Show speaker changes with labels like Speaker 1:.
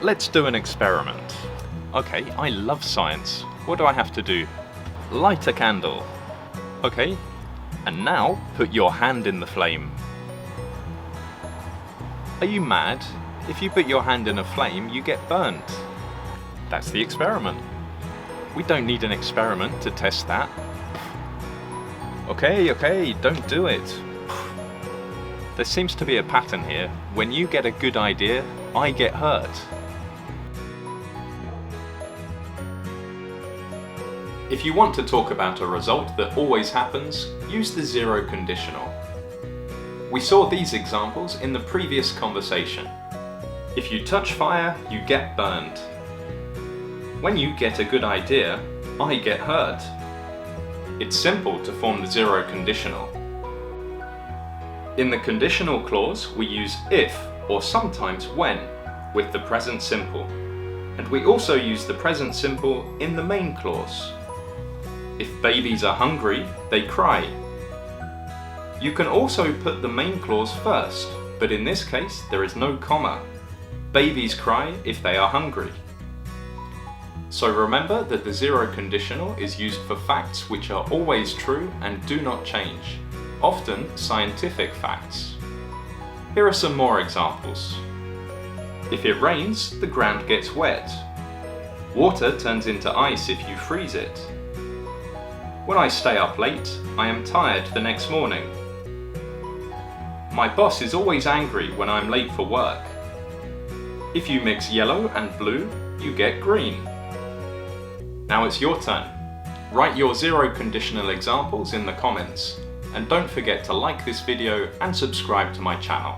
Speaker 1: Let's do an experiment. Okay, I love science. What do I have to do? Light a candle. Okay, and now put your hand in the flame. Are you mad? If you put your hand in a flame, you get burned. That's the experiment. We don't need an experiment to test that. Okay, don't do it. There seems to be a pattern here. When you get a good idea, I get hurt. If you want to talk about a result that always happens, use the zero conditional. We saw these examples in the previous conversation. If you touch fire, you get burned. When you get a good idea, I get hurt. It's simple to form the zero conditional. In the conditional clause, we use if or sometimes when with the present simple. And we also use the present simple in the main clause. If babies are hungry, they cry. You can also put the main clause first, but in this case there is no comma. Babies cry if they are hungry. So remember that the zero conditional is used for facts which are always true and do not change, often scientific facts. Here are some more examples. If it rains, the ground gets wet. Water turns into ice if you freeze it. When I stay up late, I am tired the next morning. My boss is always angry when I'm late for work. If you mix yellow and blue, you get green. Now it's your turn. Write your zero conditional examples in the comments, and don't forget to like this video and subscribe to my channel.